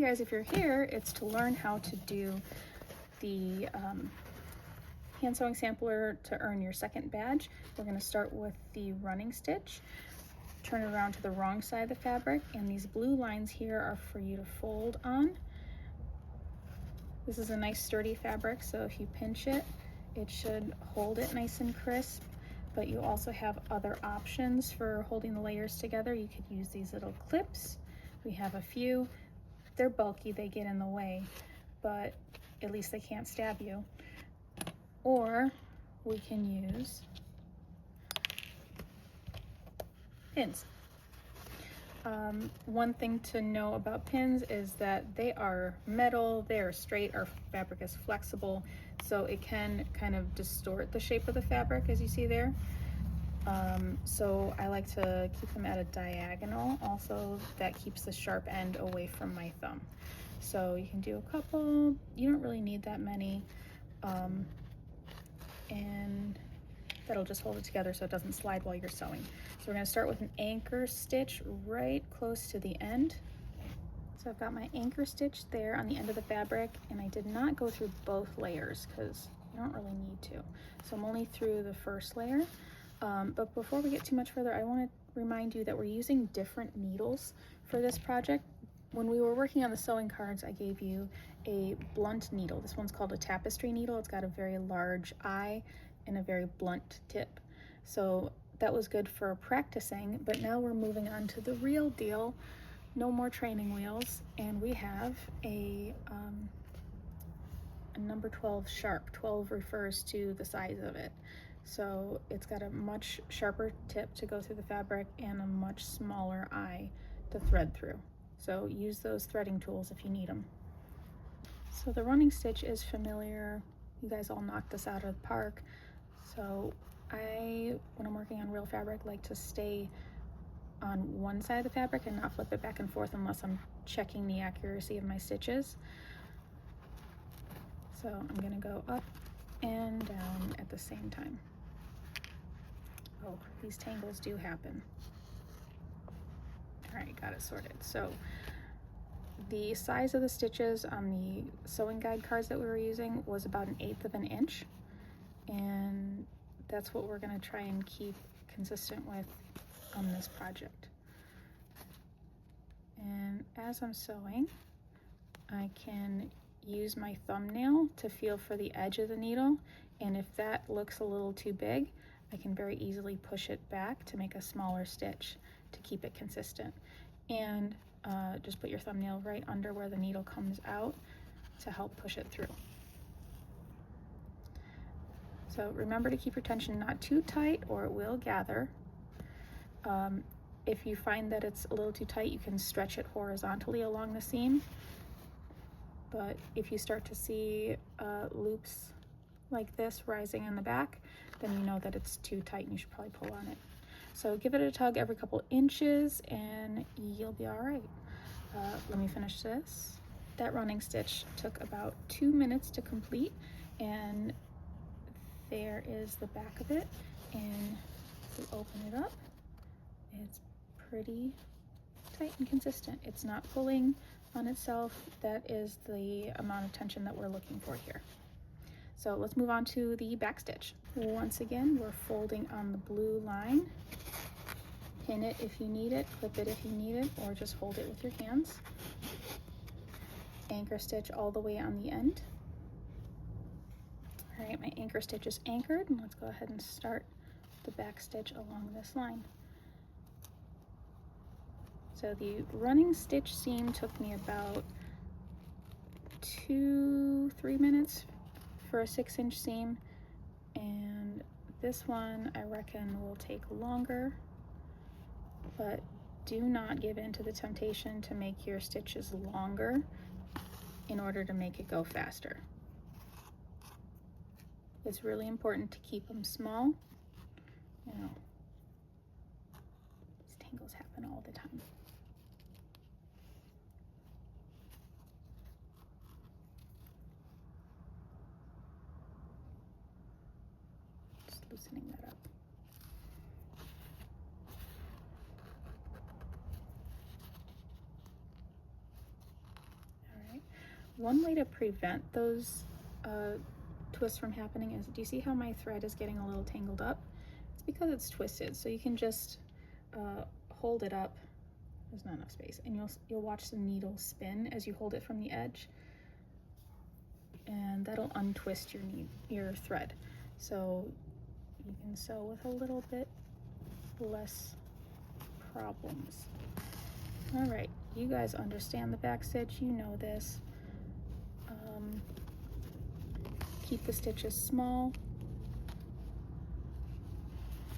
guys, if you're here, it's to learn how to do the hand sewing sampler to earn your second badge. We're going to start with the running stitch. Turn it around to the wrong side of the fabric, and these blue lines here are for you to fold on. This is a nice sturdy fabric, so if you pinch it, it should hold it nice and crisp, but you also have other options for holding the layers together. You could use these little clips. We have a few. They're bulky, they get in the way, but at least they can't stab you. Or we can use pins. One thing to know about pins is that they are metal, they are straight, our fabric is flexible, so it can kind of distort the shape of the fabric, as you see there. So I like to keep them at a diagonal. Also, that keeps the sharp end away from my thumb. So you can do a couple, you don't really need that many, and that'll just hold it together so it doesn't slide while you're sewing. So we're going to start with an anchor stitch right close to the end. So I've got my anchor stitch there on the end of the fabric, and I did not go through both layers because you don't really need to. So I'm only through the first layer. But before we get too much further, I want to remind you that we're using different needles for this project. When we were working on the sewing cards, I gave you a blunt needle. This one's called a tapestry needle. It's got a very large eye and a very blunt tip. So that was good for practicing, but now we're moving on to the real deal. No more training wheels, and we have a number 12 sharp. 12 refers to the size of it. So it's got a much sharper tip to go through the fabric and a much smaller eye to thread through. So use those threading tools if you need them. So the running stitch is familiar. You guys all knocked this out of the park. So when I'm working on real fabric, like to stay on one side of the fabric and not flip it back and forth unless I'm checking the accuracy of my stitches. So I'm going to go up and down at the same time. Oh, these tangles do happen. All right, got it sorted. So the size of the stitches on the sewing guide cards that we were using was about 1/8 of an inch, and that's what we're going to try and keep consistent with on this project. And as I'm sewing, I can use my thumbnail to feel for the edge of the needle, and if that looks a little too big, I can very easily push it back to make a smaller stitch to keep it consistent. And just put your thumbnail right under where the needle comes out to help push it through. So remember to keep your tension not too tight or it will gather. If you find that it's a little too tight, you can stretch it horizontally along the seam. But if you start to see loops like this rising in the back, then you know that it's too tight and you should probably pull on it. So give it a tug every couple inches and you'll be all right. Let me finish this. That running stitch took about 2 minutes to complete, and there is the back of it, and if we open it up, it's pretty tight and consistent. It's not pulling on itself. That is the amount of tension that we're looking for here. So let's move on to the back stitch. Once again, we're folding on the blue line. Pin it if you need it, clip it if you need it, or just hold it with your hands. Anchor stitch all the way on the end. All right, my anchor stitch is anchored, and let's go ahead and start the back stitch along this line. So the running stitch seam took me about 2-3 minutes for a 6-inch seam, and this one I reckon will take longer, but do not give in to the temptation to make your stitches longer in order to make it go faster. It's really important to keep them small. You know, these tangles happen all the time. Just loosening that up. one way to prevent those twists from happening is, do you see how my thread is getting a little tangled up? It's because it's twisted. So you can just hold it up. There's not enough space, and you'll watch the needle spin as you hold it from the edge, and that'll untwist your thread. So you can sew with a little bit less problems. All right, you guys understand the back stitch, you know this. Keep the stitches small.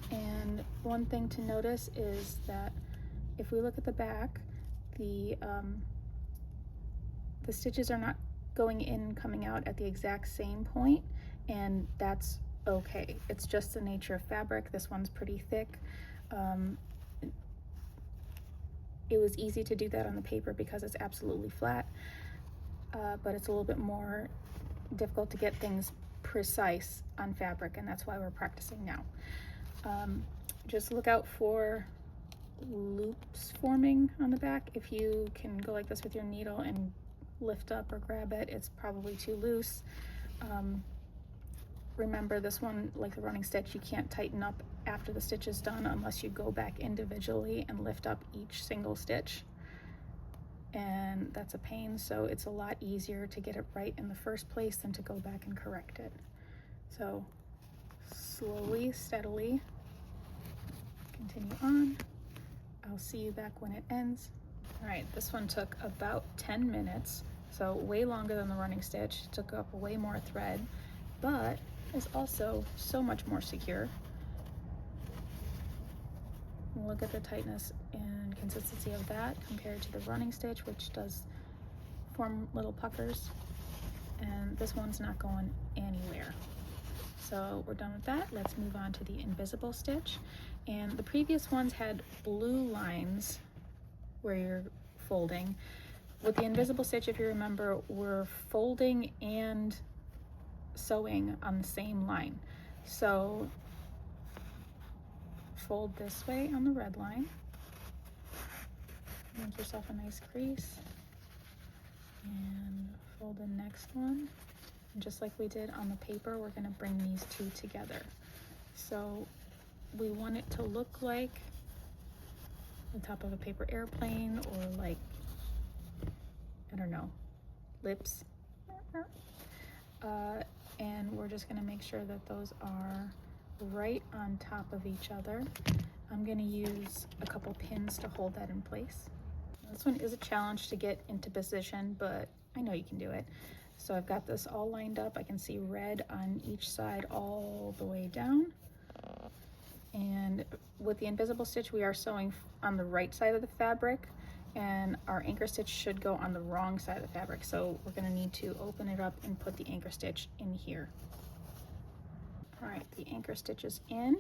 And one thing to notice is that if we look at the back, the stitches are not going in and coming out at the exact same point, and that's okay. It's just the nature of fabric. This one's pretty thick. It was easy to do that on the paper because it's absolutely flat, but it's a little bit more difficult to get things precise on fabric, and that's why we're practicing now. Just look out for loops forming on the back. If you can go like this with your needle and lift up or grab it, it's probably too loose. Remember, this one, like the running stitch, you can't tighten up after the stitch is done unless you go back individually and lift up each single stitch, and that's a pain. So it's a lot easier to get it right in the first place than to go back and correct it. So slowly, steadily continue on. I'll see you back when it ends. All right, this one took about 10 minutes, so way longer than the running stitch. It took up way more thread, but is also so much more secure. Look at the tightness and consistency of that compared to the running stitch, which does form little puckers, and this one's not going anywhere. So we're done with that. Let's move on to the invisible stitch. And the previous ones had blue lines where you're folding. With the invisible stitch, if you remember, we're folding and sewing on the same line. So fold this way on the red line, make yourself a nice crease, and fold the next one. And just like we did on the paper, we're going to bring these two together. So we want it to look like the top of a paper airplane, or like, I don't know, lips. And we're just going to make sure that those are right on top of each other. I'm going to use a couple pins to hold that in place. This one is a challenge to get into position, but I know you can do it. So I've got this all lined up. I can see red on each side all the way down. And with the invisible stitch, we are sewing on the right side of the fabric, and our anchor stitch should go on the wrong side of the fabric. So we're going to need to open it up and put the anchor stitch in here. All right, the anchor stitch is in,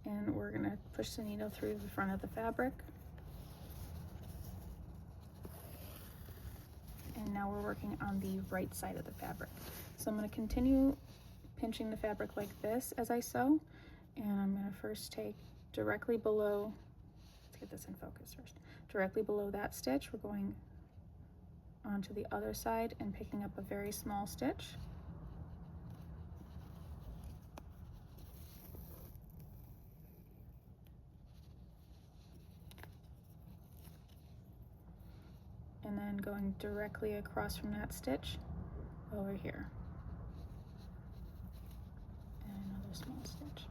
and we're going to push the needle through the front of the fabric. And now we're working on the right side of the fabric. So I'm going to continue pinching the fabric like this as I sew, and I'm going to first take directly below, let's get this in focus first, directly below that stitch, we're going onto the other side and picking up a very small stitch. And then going directly across from that stitch over here. And another small stitch.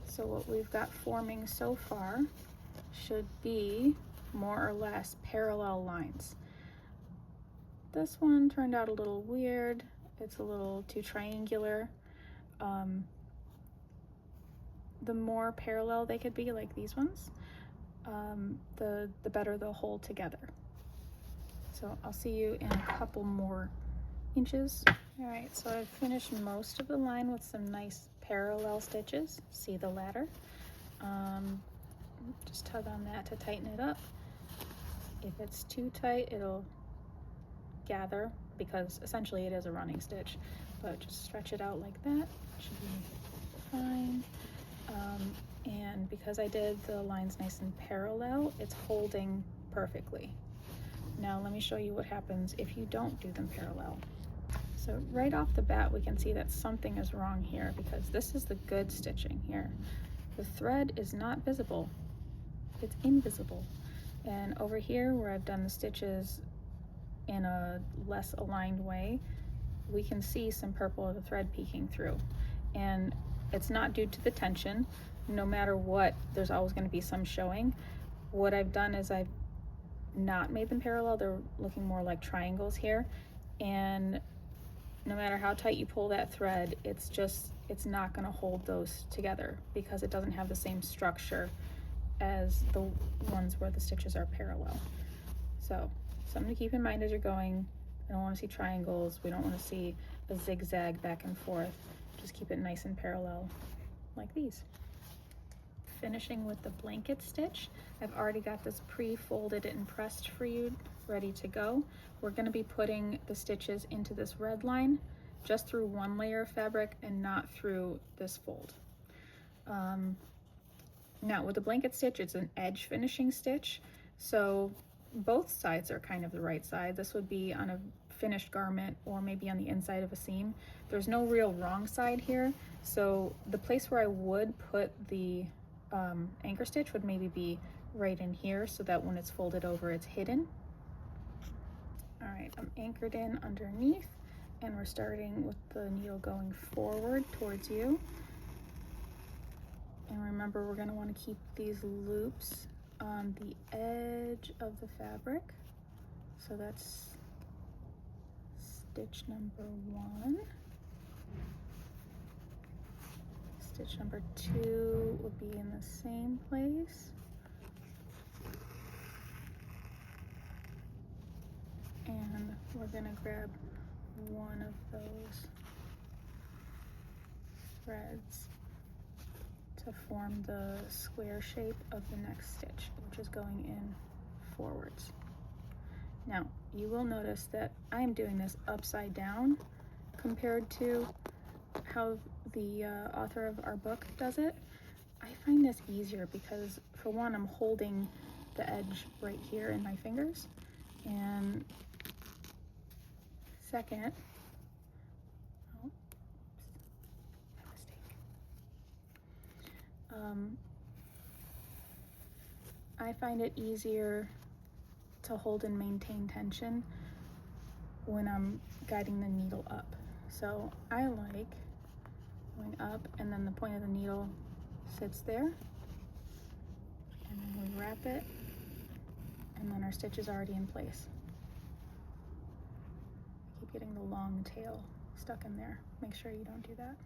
So what we've got forming so far should be more or less parallel lines. This one turned out a little weird. It's a little too triangular. The more parallel they could be, like these ones, the better they'll hold together. So I'll see you in a couple more inches. All right, so I've finished most of the line with some nice parallel stitches. See the ladder? Just tug on that to tighten it up. If it's too tight, it'll gather, because essentially it is a running stitch, but just stretch it out like that, should be fine. And because I did the lines nice and parallel, it's holding perfectly. Now let me show you what happens if you don't do them parallel. So right off the bat, we can see that something is wrong here, because this is the good stitching here. The thread is not visible, it's invisible. And over here where I've done the stitches in a less aligned way, we can see some purple of the thread peeking through. And it's not due to the tension. No matter what, there's always going to be some showing. What I've done is I've not made them parallel. They're looking more like triangles here. And no matter how tight you pull that thread, it's not going to hold those together, because it doesn't have the same structure as the ones where the stitches are parallel. So something to keep in mind as you're going. I don't want to see triangles. We don't want to see a zigzag back and forth. Just keep it nice and parallel like these. Finishing with the blanket stitch. I've already got this pre-folded and pressed for you, ready to go. We're going to be putting the stitches into this red line just through one layer of fabric and not through this fold. Now with the blanket stitch, it's an edge finishing stitch, so both sides are kind of the right side. This would be on a finished garment or maybe on the inside of a seam. There's no real wrong side here, so the place where I would put the anchor stitch would maybe be right in here, so that when it's folded over, it's hidden. All right, I'm anchored in underneath, and we're starting with the needle going forward towards you. And remember, we're going to want to keep these loops on the edge of the fabric. So that's stitch number 1. Stitch number 2 will be in the same place. And we're going to grab one of those threads to form the square shape of the next stitch, which is going in forwards. Now, you will notice that I'm doing this upside down compared to how the author of our book does it. I find this easier because, for one, I'm holding the edge right here in my fingers, and second, oh, oops, my mistake. I find it easier to hold and maintain tension when I'm guiding the needle up. So I like going up, and then the point of the needle sits there, and then we wrap it, and then our stitch is already in place. Keep getting the long tail stuck in there. Make sure you don't do that.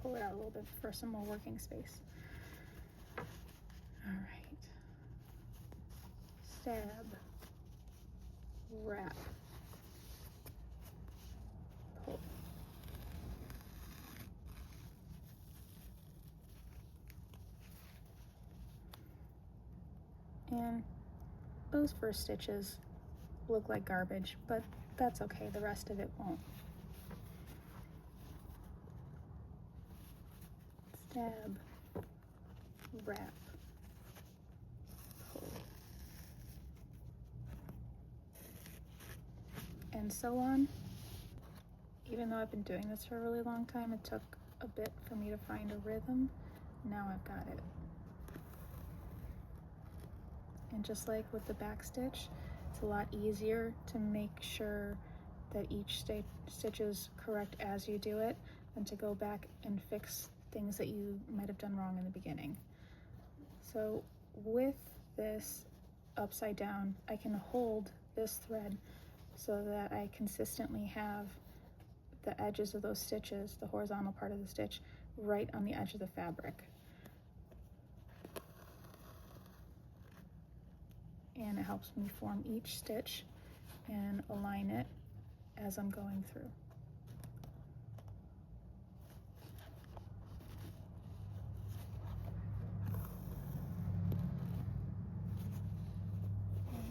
Pull it out a little bit for some more working space. All right. Stab, wrap, pull. And those first stitches look like garbage, but that's okay. The rest of it won't. Stab, wrap, pull, and so on. Even though I've been doing this for a really long time, it took a bit for me to find a rhythm. Now I've got it. And just like with the back stitch, it's a lot easier to make sure that each stitch is correct as you do it than to go back and fix things that you might have done wrong in the beginning. So with this upside down, I can hold this thread so that I consistently have the edges of those stitches, the horizontal part of the stitch, right on the edge of the fabric. And it helps me form each stitch and align it as I'm going through.